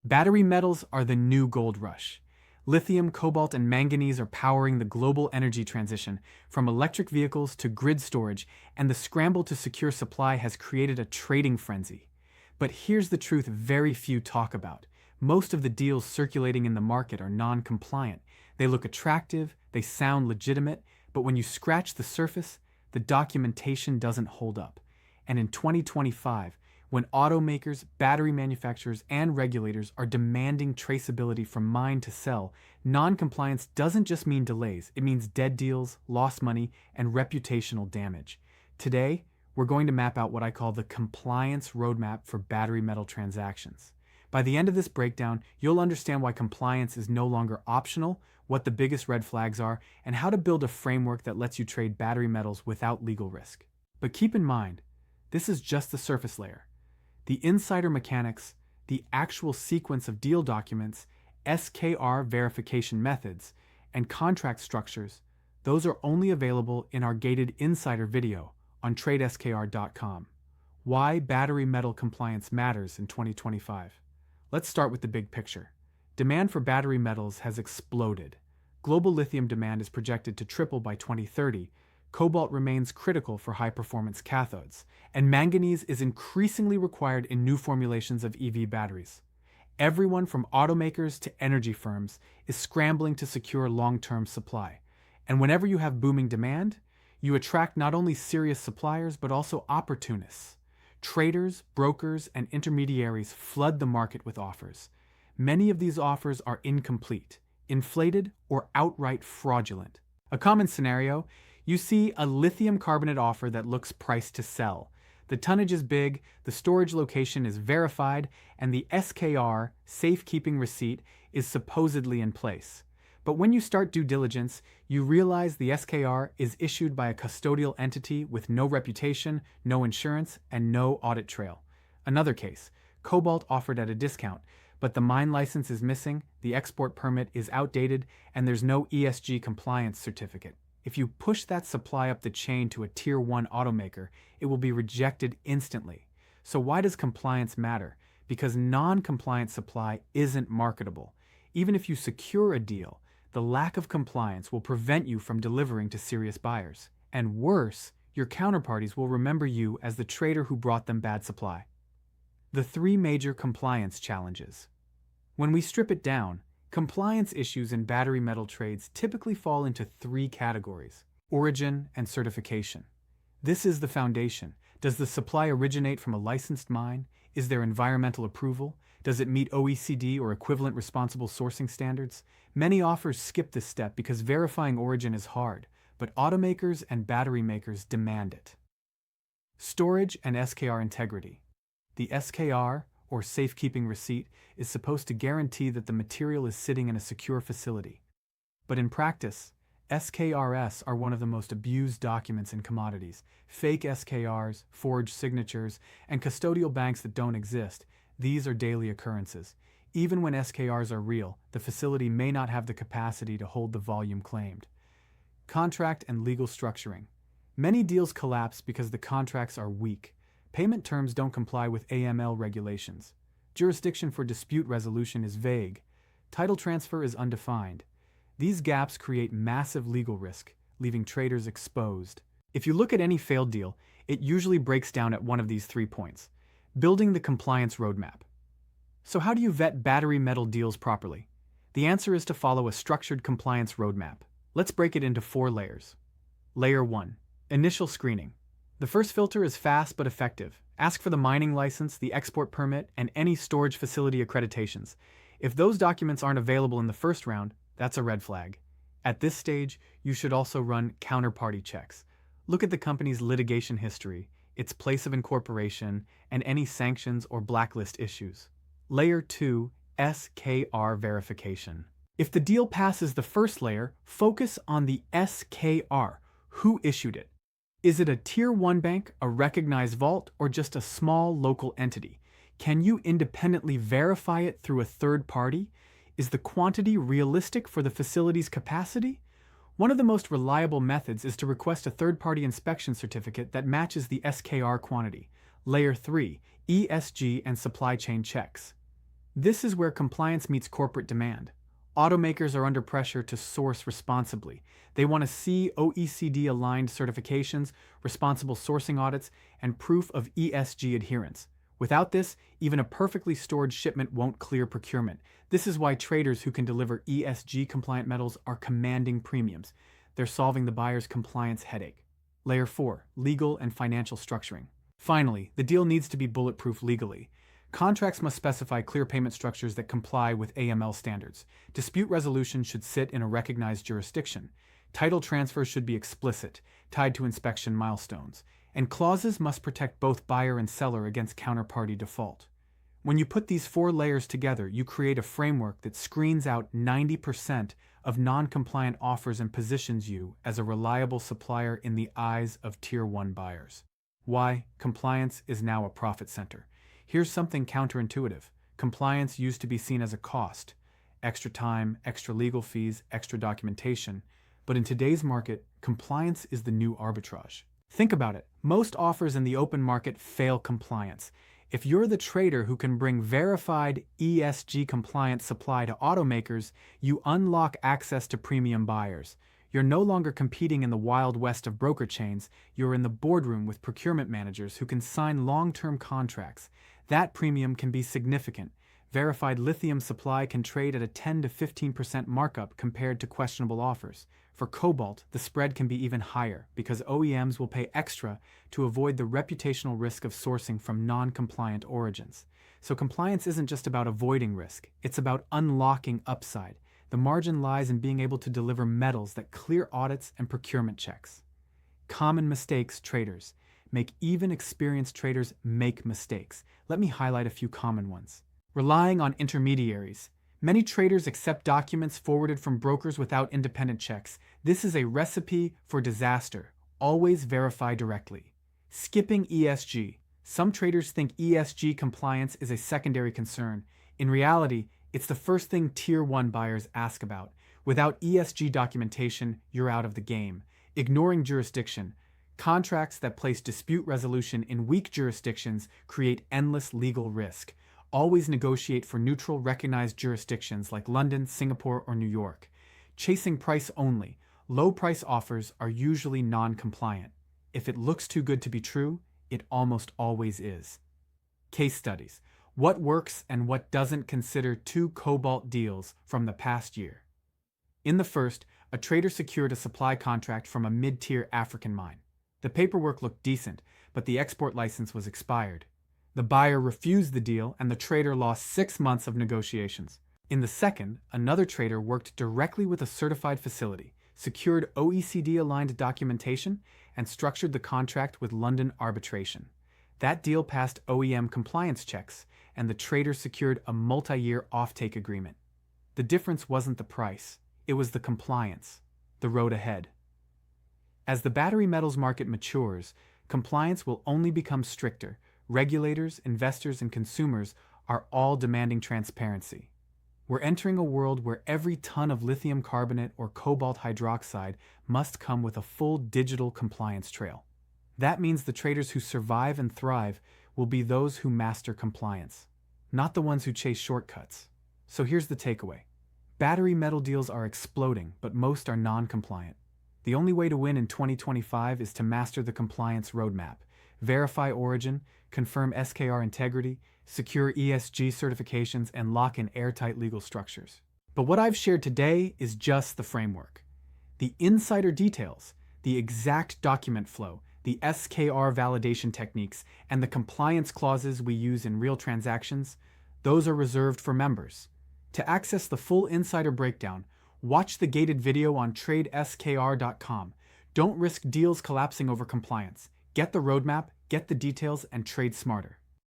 Battery metals are the new gold rush. Lithium, cobalt, and manganese are powering the global energy transition, from electric vehicles to grid storage, and the scramble to secure supply has created a trading frenzy. But here's the truth very few talk about. Most of the deals circulating in the market are non-compliant. They look attractive, they sound legitimate, but when you scratch the surface, the documentation doesn't hold up. And in 2025, when automakers, battery manufacturers, and regulators are demanding traceability from mine to cell, non-compliance doesn't just mean delays, it means dead deals, lost money, and reputational damage. Today, we're going to map out what I call the compliance roadmap for battery metal transactions. By the end of this breakdown, you'll understand why compliance is no longer optional, what the biggest red flags are, and how to build a framework that lets you trade battery metals without legal risk. But keep in mind, this is just the surface layer. The insider mechanics, the actual sequence of deal documents, SKR verification methods, and contract structures, those are only available in our gated insider video on TradeSKR.com. Why battery metal compliance matters in 2025. Let's start with the big picture. Demand for battery metals has exploded. Global lithium demand is projected to triple by 2030. Cobalt remains critical for high-performance cathodes, and manganese is increasingly required in new formulations of EV batteries. Everyone from automakers to energy firms is scrambling to secure long-term supply. And whenever you have booming demand, you attract not only serious suppliers but also opportunists. Traders, brokers, and intermediaries flood the market with offers. Many of these offers are incomplete, inflated, or outright fraudulent. A common scenario: you see a lithium carbonate offer that looks priced to sell. The tonnage is big, the storage location is verified, and the SKR, safekeeping receipt, is supposedly in place. But when you start due diligence, you realize the SKR is issued by a custodial entity with no reputation, no insurance, and no audit trail. Another case: cobalt offered at a discount, but the mine license is missing, the export permit is outdated, and there's no ESG compliance certificate. If you push that supply up the chain to a Tier 1 automaker, it will be rejected instantly. So why does compliance matter? Because non-compliant supply isn't marketable. Even if you secure a deal, the lack of compliance will prevent you from delivering to serious buyers. And worse, your counterparties will remember you as the trader who brought them bad supply. The three major compliance challenges. When we strip it down, compliance issues in battery metal trades typically fall into three categories: origin and certification. This is the foundation. Does the supply originate from a licensed mine? Is there environmental approval? Does it meet OECD or equivalent responsible sourcing standards? Many offers skip this step because verifying origin is hard, but automakers and battery makers demand it. Storage and SKR integrity. The SKR, or safekeeping receipt, is supposed to guarantee that the material is sitting in a secure facility. But in practice, SKRs are one of the most abused documents in commodities. Fake SKRs, forged signatures, and custodial banks that don't exist, these are daily occurrences. Even when SKRs are real, the facility may not have the capacity to hold the volume claimed. Contract and legal structuring. Many deals collapse because the contracts are weak. Payment terms don't comply with AML regulations. Jurisdiction for dispute resolution is vague. Title transfer is undefined. These gaps create massive legal risk, leaving traders exposed. If you look at any failed deal, it usually breaks down at one of these 3 points: building the compliance roadmap. So how do you vet battery metal deals properly? The answer is to follow a structured compliance roadmap. Let's break it into 4 layers. Layer 1. Initial screening. The first filter is fast but effective. Ask for the mining license, the export permit, and any storage facility accreditations. If those documents aren't available in the first round, that's a red flag. At this stage, you should also run counterparty checks. Look at the company's litigation history, its place of incorporation, and any sanctions or blacklist issues. Layer 2. SKR verification. If the deal passes the first layer, focus on the SKR. Who issued it? Is it a Tier 1 bank, a recognized vault, or just a small local entity? Can you independently verify it through a third party? Is the quantity realistic for the facility's capacity? One of the most reliable methods is to request a third-party inspection certificate that matches the SKR quantity. Layer 3. ESG and supply chain checks. This is where compliance meets corporate demand. Automakers are under pressure to source responsibly. They want to see OECD-aligned certifications, responsible sourcing audits, and proof of ESG adherence. Without this, even a perfectly stored shipment won't clear procurement. This is why traders who can deliver ESG-compliant metals are commanding premiums. They're solving the buyer's compliance headache. Layer 4. Legal and financial structuring. Finally, the deal needs to be bulletproof legally. Contracts must specify clear payment structures that comply with AML standards. Dispute resolution should sit in a recognized jurisdiction. Title transfers should be explicit, tied to inspection milestones. And clauses must protect both buyer and seller against counterparty default. When you put these 4 layers together, you create a framework that screens out 90% of non-compliant offers and positions you as a reliable supplier in the eyes of Tier 1 buyers. Why? Compliance is now a profit center. Here's something counterintuitive. Compliance used to be seen as a cost. Extra time, extra legal fees, extra documentation. But in today's market, compliance is the new arbitrage. Think about it. Most offers in the open market fail compliance. If you're the trader who can bring verified ESG-compliant supply to automakers, you unlock access to premium buyers. You're no longer competing in the wild west of broker chains. You're in the boardroom with procurement managers who can sign long-term contracts. That premium can be significant. Verified lithium supply can trade at a 10 to 15% markup compared to questionable offers. For cobalt, the spread can be even higher because OEMs will pay extra to avoid the reputational risk of sourcing from non-compliant origins. So compliance isn't just about avoiding risk, it's about unlocking upside. The margin lies in being able to deliver metals that clear audits and procurement checks. Common mistakes traders make. Even experienced traders make mistakes. Let me highlight a few common ones. Relying on intermediaries. Many traders accept documents forwarded from brokers without independent checks. This is a recipe for disaster. Always verify directly. Skipping ESG. Some traders think ESG compliance is a secondary concern. In reality, it's the first thing Tier 1 buyers ask about. Without ESG documentation, you're out of the game. Ignoring jurisdiction. Contracts that place dispute resolution in weak jurisdictions create endless legal risk. Always negotiate for neutral, recognized jurisdictions like London, Singapore, or New York. Chasing price only. Low price offers are usually non-compliant. If it looks too good to be true, it almost always is. Case studies. What works and what doesn't. Consider 2 cobalt deals from the past year. In the first, a trader secured a supply contract from a mid-tier African mine. The paperwork looked decent, but the export license was expired. The buyer refused the deal, and the trader lost 6 months of negotiations. In the second, another trader worked directly with a certified facility, secured OECD-aligned documentation, and structured the contract with London arbitration. That deal passed OEM compliance checks, and the trader secured a multi-year offtake agreement. The difference wasn't the price, it was the compliance, the road ahead. As the battery metals market matures, compliance will only become stricter. Regulators, investors, and consumers are all demanding transparency. We're entering a world where every ton of lithium carbonate or cobalt hydroxide must come with a full digital compliance trail. That means the traders who survive and thrive will be those who master compliance, not the ones who chase shortcuts. So here's the takeaway. Battery metal deals are exploding, but most are non-compliant. The only way to win in 2025 is to master the compliance roadmap. Verify origin, confirm SKR integrity, secure ESG certifications, and lock in airtight legal structures. But what I've shared today is just the framework. The insider details, the exact document flow, the SKR validation techniques, and the compliance clauses we use in real transactions, those are reserved for members. To access the full insider breakdown, watch the gated video on TradeSKR.com. Don't risk deals collapsing over compliance. Get the roadmap, get the details, and trade smarter.